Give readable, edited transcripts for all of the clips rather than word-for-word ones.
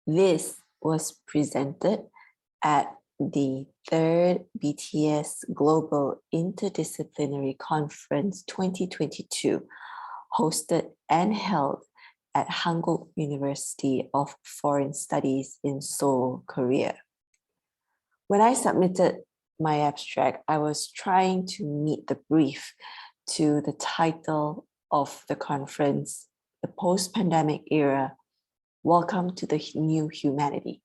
This was presented at the third BTS Global Interdisciplinary Conference 2022, hosted and held at Hankuk University of Foreign Studies in Seoul, Korea. When I submitted my abstract, I was trying to meet the brief to the title of the conference, The Post-Pandemic Era, Welcome to the New Humanity.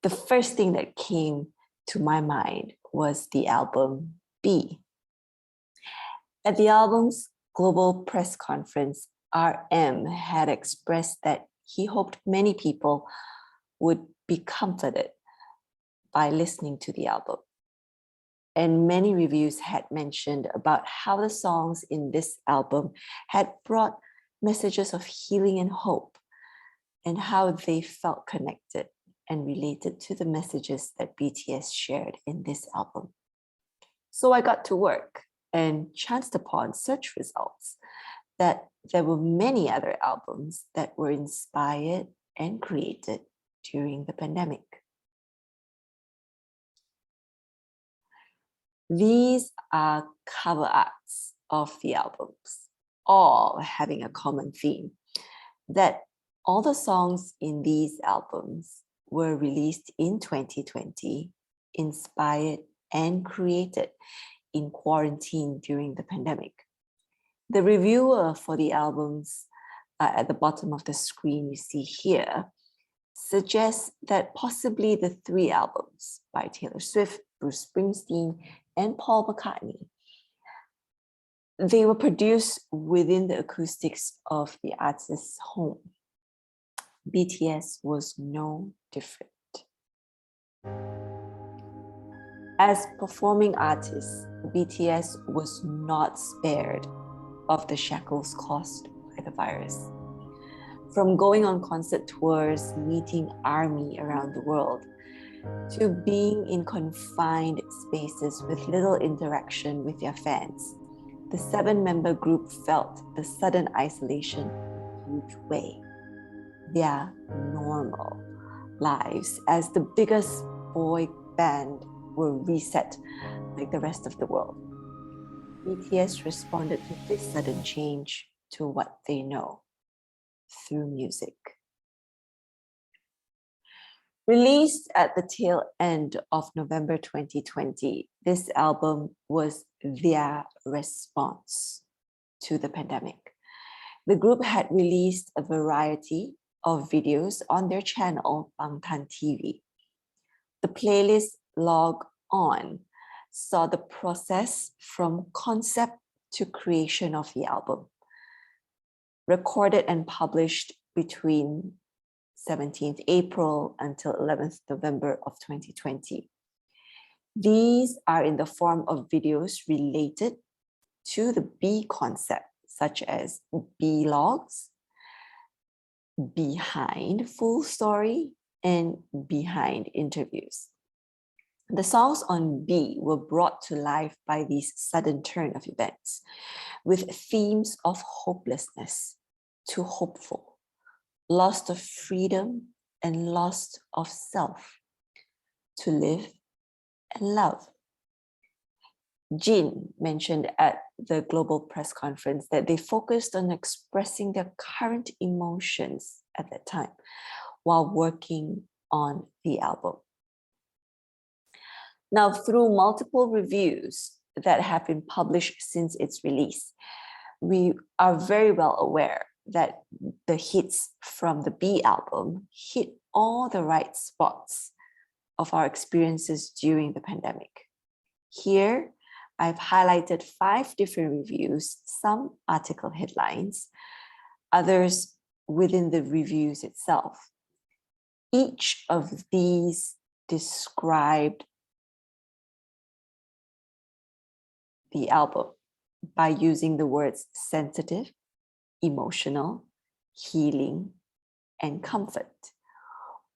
The first thing that came to my mind was the album B. At the album's global press conference, RM had expressed that he hoped many people would be comforted by listening to the album. And many reviews had mentioned about how the songs in this album had brought messages of healing and hope, and how they felt connected and related to the messages that BTS shared in this album. So I got to work and chanced upon search results that there were many other albums that were inspired and created during the pandemic. These are cover arts of the albums, all having a common theme, that all the songs in these albums were released in 2020, inspired and created in quarantine during the pandemic. The reviewer for the albums at the bottom of the screen you see here suggests that possibly the three albums by Taylor Swift, Bruce Springsteen, and Paul McCartney, they were produced within the acoustics of the artist's home. BTS was no different. As performing artists, BTS was not spared of the shackles caused by the virus. From going on concert tours, meeting ARMY around the world, to being in confined spaces with little interaction with their fans, the 7-member group felt the sudden isolation in a huge way. Their normal lives as the biggest boy band were reset like the rest of the world. BTS responded to this sudden change to what they know, through music. Released at the tail end of November 2020, this album was their response to the pandemic. The group had released a variety of videos on their channel, Bangtan TV. The playlist Log On saw the process from concept to creation of the album, recorded and published between 17th April until 11th November of 2020. These are in the form of videos related to the B concept, such as B logs, behind full story, and behind interviews. The songs on B were brought to life by this sudden turn of events, with themes of hopelessness to hopeful, loss of freedom and loss of self, to live and love. Jin mentioned at the global press conference that they focused on expressing their current emotions at that time while working on the album. Now, through multiple reviews that have been published since its release, we are very well aware that the hits from the B album hit all the right spots of our experiences during the pandemic. Here, I've highlighted 5 different reviews, some article headlines, others within the reviews itself. Each of these described the album by using the words sensitive, emotional, healing, and comfort,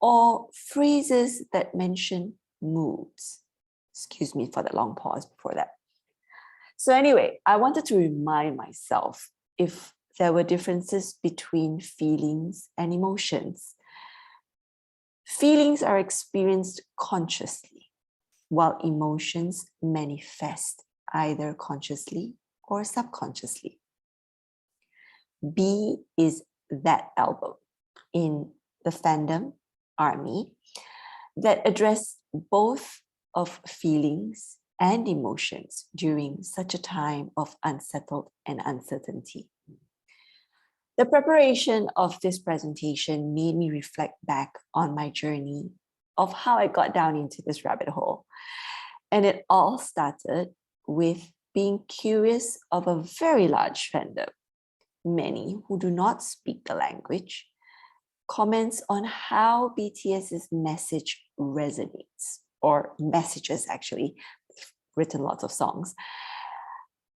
or phrases that mention moods. Excuse me for the long pause before that. So anyway, I wanted to remind myself if there were differences between feelings and emotions. Feelings are experienced consciously, while emotions manifest either consciously or subconsciously. B is that album in the fandom army that addressed both of feelings and emotions during such a time of unsettled and uncertainty. The preparation of this presentation made me reflect back on my journey of how I got down into this rabbit hole. And it all started with being curious of a very large fandom, many who do not speak the language, comments on how BTS's message resonates, or messages actually, written lots of songs,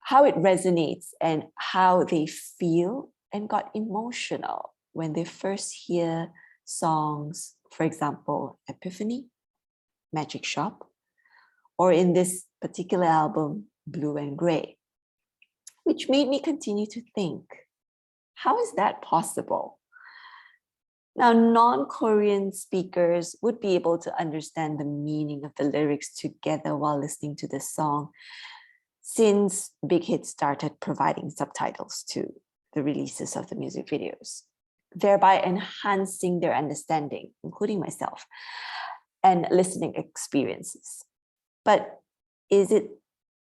how it resonates and how they feel and got emotional when they first hear songs, for example, Epiphany, Magic Shop, or in this particular album, Blue and Gray, which made me continue to think, how is that possible? Now, non-Korean speakers would be able to understand the meaning of the lyrics together while listening to the song, since Big Hit started providing subtitles to the releases of the music videos, thereby enhancing their understanding, including myself, and listening experiences. But is it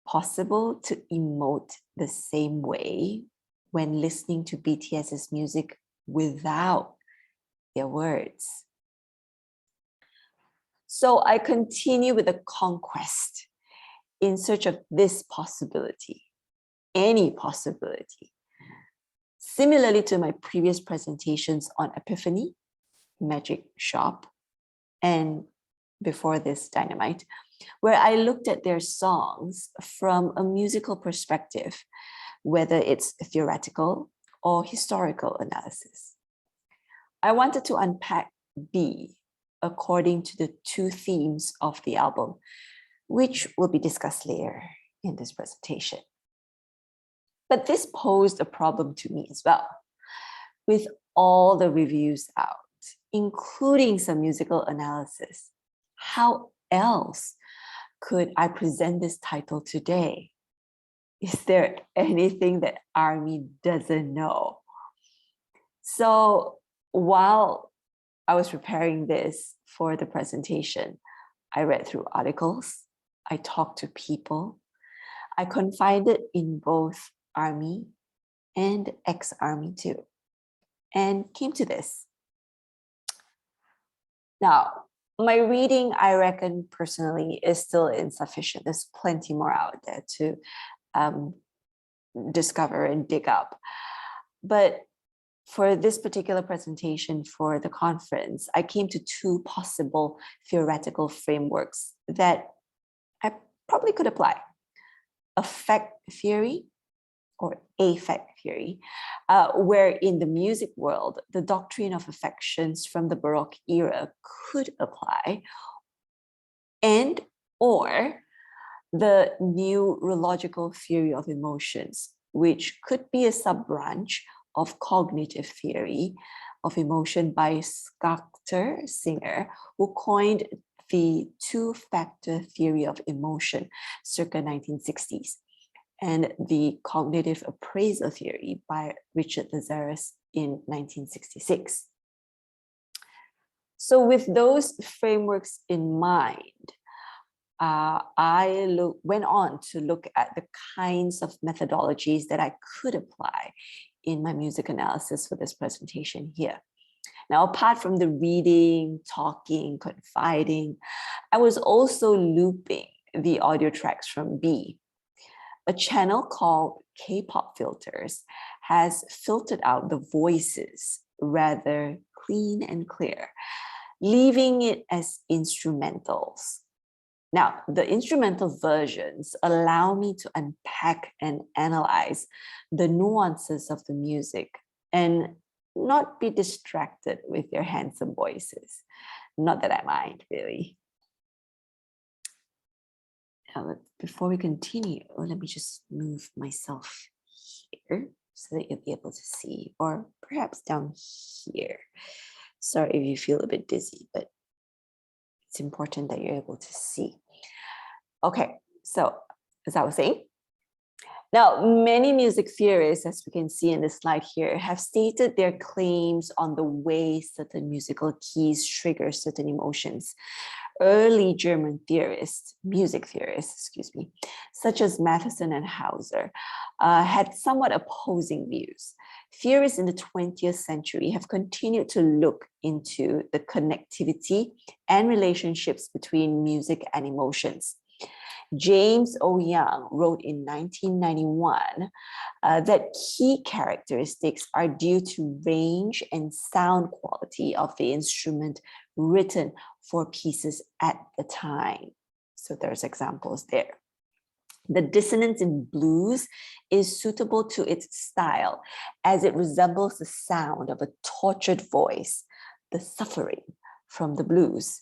possible to emote the same way when listening to BTS's music without their words? So I continue with the conquest in search of this possibility, any possibility. Similarly to my previous presentations on Epiphany, Magic Shop, and before this, Dynamite, where I looked at their songs from a musical perspective, whether it's theoretical or historical analysis. I wanted to unpack B according to the two themes of the album, which will be discussed later in this presentation. But this posed a problem to me as well. With all the reviews out, including some musical analysis, how else could I present this title today? Is there anything that ARMY doesn't know? So while I was preparing this for the presentation, I read through articles, I talked to people, I confided in both ARMY and ex-ARMY too, and came to this. Now, my reading, I reckon personally, is still insufficient. There's plenty more out there to discover and dig up. But for this particular presentation for the conference, I came to two possible theoretical frameworks that I probably could apply. Affect theory or affect theory, where in the music world, the doctrine of affections from the Baroque era could apply, and or the neurological theory of emotions, which could be a sub-branch of cognitive theory of emotion by Schachter Singer, who coined the two-factor theory of emotion circa 1960s, and the cognitive appraisal theory by Richard Lazarus in 1966. So with those frameworks in mind, I went on to look at the kinds of methodologies that I could apply in my music analysis for this presentation here. Now, apart from the reading, talking, confiding, I was also looping the audio tracks from B. A channel called K-pop Filters has filtered out the voices rather clean and clear, leaving it as instrumentals. Now, the instrumental versions allow me to unpack and analyze the nuances of the music and not be distracted with their handsome voices. Not that I mind, really. Now, before we continue, let me just move myself here. so that you'll be able to see, or perhaps down here. Sorry if you feel a bit dizzy, but it's important that you're able to see. Okay, so as I was saying, now many music theorists, as we can see in this slide here, have stated their claims on the way certain musical keys trigger certain emotions. Early German theorists, music theorists, excuse me, such as Matheson and Hauser, had somewhat opposing views. Theorists in the 20th century have continued to look into the connectivity and relationships between music and emotions. James O. Young wrote in 1991 that key characteristics are due to range and sound quality of the instrument written for pieces at the time. So there's examples there. The dissonance in blues is suitable to its style as it resembles the sound of a tortured voice, the suffering from the blues.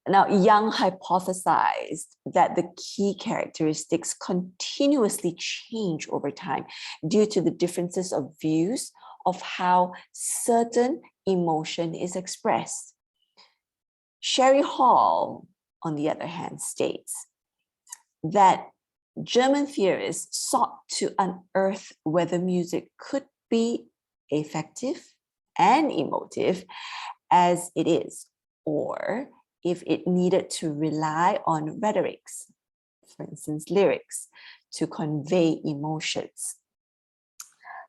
Now, Young hypothesized that the key characteristics continuously change over time due to the differences of views of how certain emotion is expressed. Sherry Hall, on the other hand, states that German theorists sought to unearth whether music could be affective and emotive as it is, or if it needed to rely on rhetorics, for instance, lyrics, to convey emotions.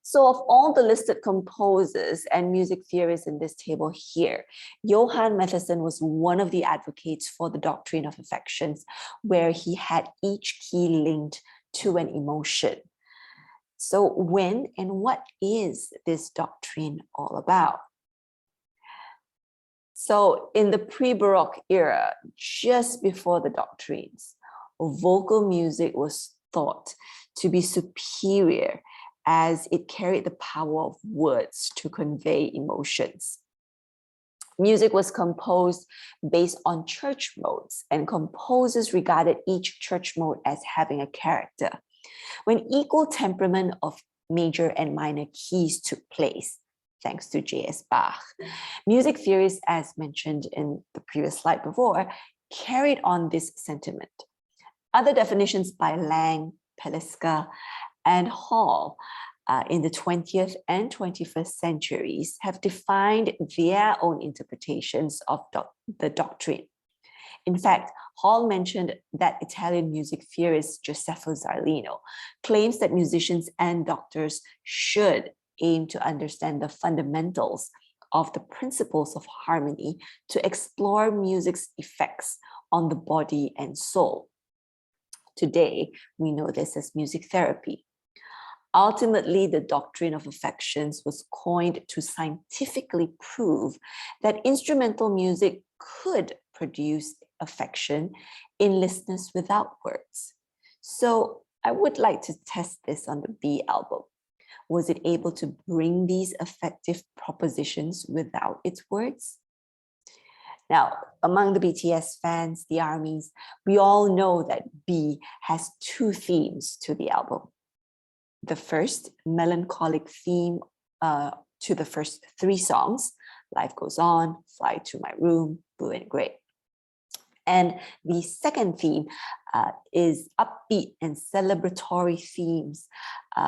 So of all the listed composers and music theorists in this table here, Johann Mattheson was one of the advocates for the doctrine of affections, where he had each key linked to an emotion. So when and what is this doctrine all about? So in the pre-Baroque era, just before the doctrines, vocal music was thought to be superior as it carried the power of words to convey emotions. Music was composed based on church modes, and composers regarded each church mode as having a character. When equal temperament of major and minor keys took place, thanks to J.S. Bach, music theorists, as mentioned in the previous slide before, carried on this sentiment. Other definitions by Lang, Peliska, and Hall in the 20th and 21st centuries have defined their own interpretations of the doctrine. In fact, Hall mentioned that Italian music theorist Giuseppe Zarlino claims that musicians and doctors should aim to understand the fundamentals of the principles of harmony to explore music's effects on the body and soul. Today, we know this as music therapy. Ultimately, the doctrine of affections was coined to scientifically prove that instrumental music could produce affection in listeners without words. So I would like to test this on the B album. Was it able to bring these affective propositions without its words? Now, among the BTS fans, the ARMYs, we all know that B has two themes to the album. The first, melancholic theme to the first three songs, Life Goes On, Fly to My Room, Blue and Gray. And the second theme is upbeat and celebratory themes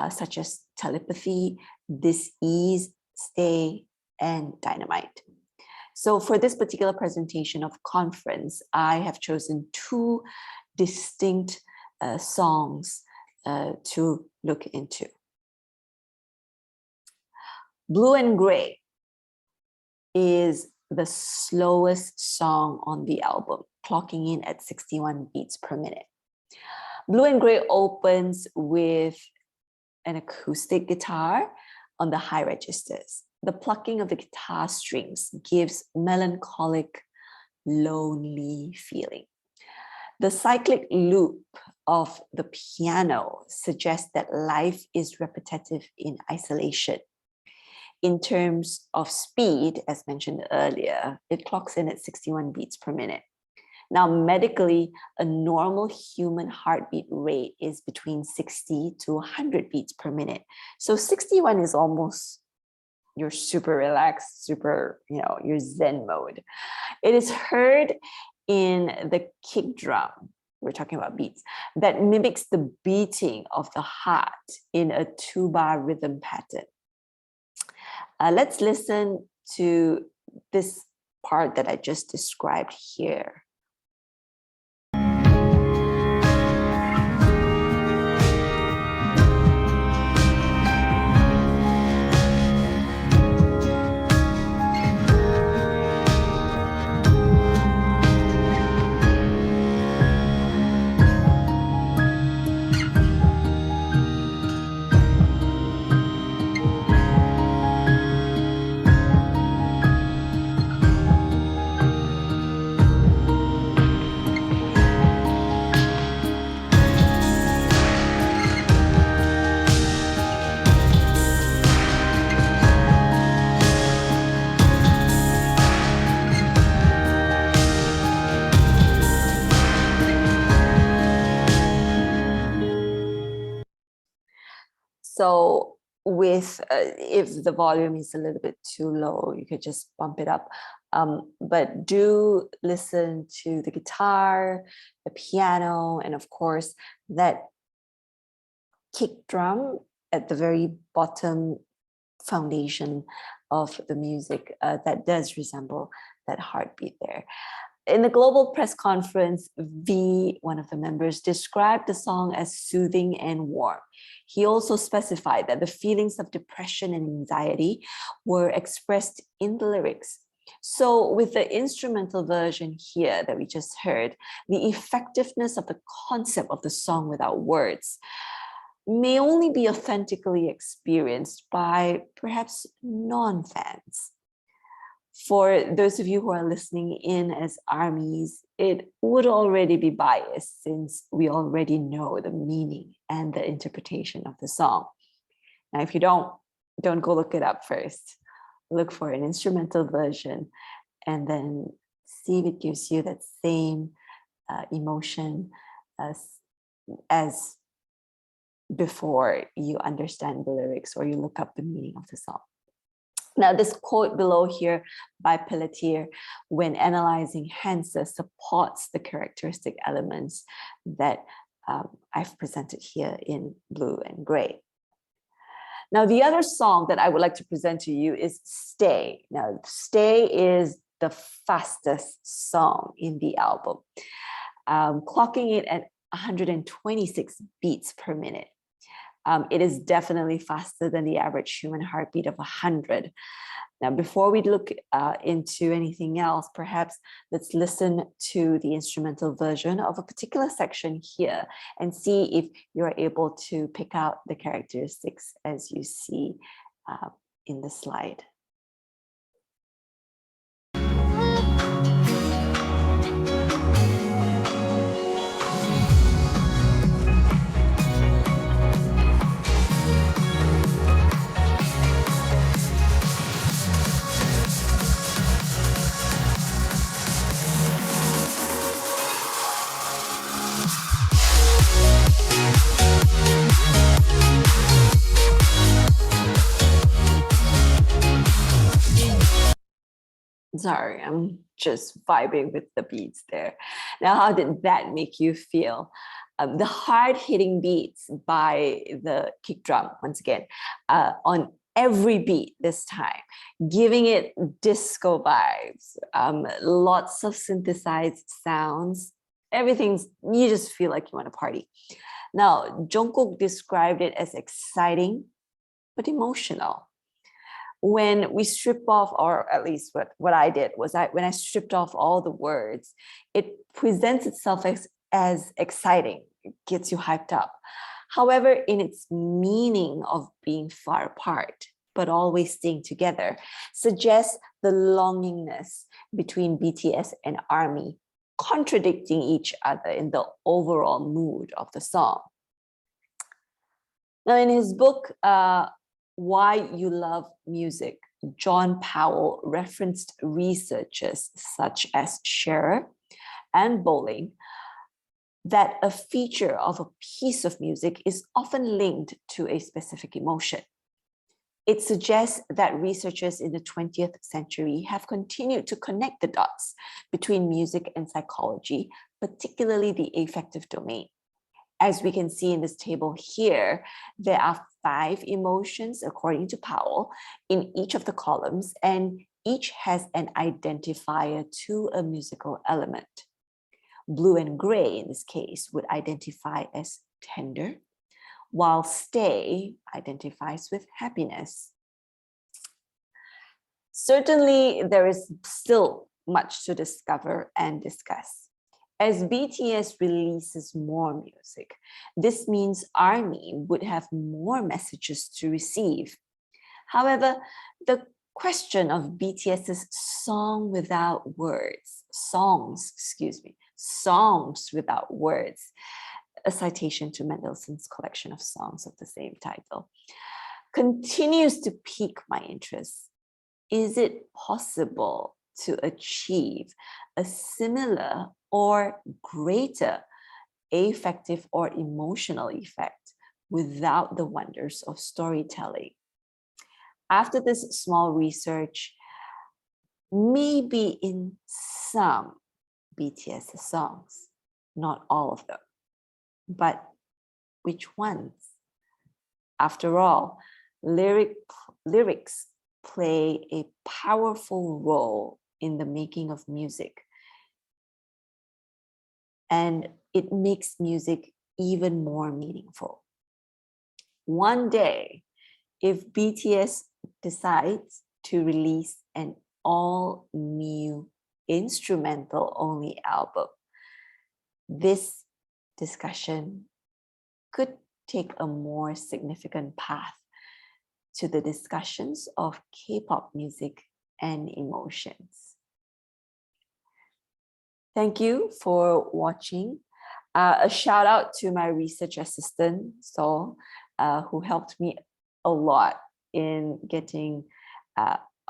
such as telepathy, dis-ease, stay, and dynamite. So for this particular presentation of conference, I have chosen two distinct songs to look into. Blue and Gray is the slowest song on the album, clocking in at 61 beats per minute. Blue and Gray opens with an acoustic guitar on the high registers. The plucking of the guitar strings gives melancholic, lonely feeling. The cyclic loop of the piano suggests that life is repetitive in isolation. In terms of speed, as mentioned earlier, it clocks in at 61 beats per minute. Now, medically, a normal human heartbeat rate is between 60 to 100 beats per minute. So 61 is almost you're super relaxed, super, your Zen mode. It is heard in the kick drum, we're talking about beats, that mimics the beating of the heart in a tuba rhythm pattern. Let's listen to this part that I just described here. So if the volume is a little bit too low, you could just bump it up. But do listen to the guitar, the piano, and of course, that kick drum at the very bottom foundation of the music that does resemble that heartbeat there. In the global press conference, V, one of the members, described the song as soothing and warm. He also specified that the feelings of depression and anxiety were expressed in the lyrics. So with the instrumental version here that we just heard, the effectiveness of the concept of the song without words may only be authentically experienced by perhaps non-fans. For those of you who are listening in as ARMYs, it would already be biased since we already know the meaning and the interpretation of the song. Now, if you don't go look it up first. Look for an instrumental version and then see if it gives you that same emotion as before you understand the lyrics or you look up the meaning of the song. Now, this quote below here by Pelletier, when analyzing Hansa, supports the characteristic elements that I've presented here in blue and gray. Now, the other song that I would like to present to you is Stay. Now, Stay is the fastest song in the album, clocking it at 126 beats per minute. It is definitely faster than the average human heartbeat of 100. Now, before we look into anything else, perhaps let's listen to the instrumental version of a particular section here and see if you're able to pick out the characteristics as you see in the slide. Sorry, I'm just vibing with the beats there. Now, how did that make you feel? The hard-hitting beats by the kick drum, once again, on every beat this time, giving it disco vibes, lots of synthesized sounds, everything's, you just feel like you want to party. Now, Jungkook described it as exciting, but emotional. When we strip off, or at least what I did was when I stripped off all the words, it presents itself as exciting. It gets you hyped up. However, in its meaning of being far apart, but always staying together, suggests the longingness between BTS and ARMY, contradicting each other in the overall mood of the song. Now, in his book, Why You Love Music, John Powell referenced researchers such as Scherer and bowling, that a feature of a piece of music is often linked to a specific emotion. It suggests that researchers in the 20th century have continued to connect the dots between music and psychology, particularly the affective domain. As we can see in this table here, there are 5 emotions, according to Powell, in each of the columns, and each has an identifier to a musical element. Blue and gray, in this case, would identify as tender, while stay identifies with happiness. Certainly, there is still much to discover and discuss. As BTS releases more music, this means ARMY would have more messages to receive. However, the question of BTS's songs without words, a citation to Mendelssohn's collection of songs of the same title, continues to pique my interest. Is it possible to achieve a similar or greater affective or emotional effect without the wonders of storytelling? After this small research, maybe in some BTS songs, not all of them, but which ones? After all, lyrics play a powerful role in the making of music, and it makes music even more meaningful. One day, if BTS decides to release an all-new instrumental-only album, this discussion could take a more significant path to the discussions of K-pop music and emotions. Thank you for watching. A shout out to my research assistant, Seoul, who helped me a lot in getting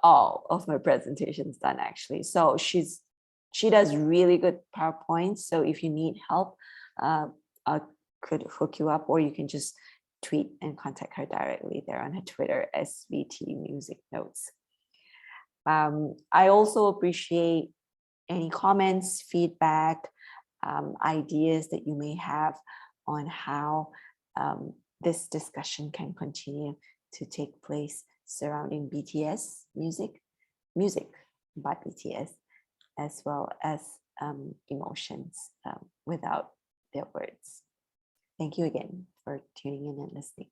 all of my presentations done, actually. So she does really good PowerPoints. So if you need help, I could hook you up, or you can just tweet and contact her directly there on her Twitter, SVT Music Notes. I also appreciate any comments, feedback, ideas that you may have on how this discussion can continue to take place surrounding BTS music by BTS, as well as emotions without their words. Thank you again for tuning in and listening.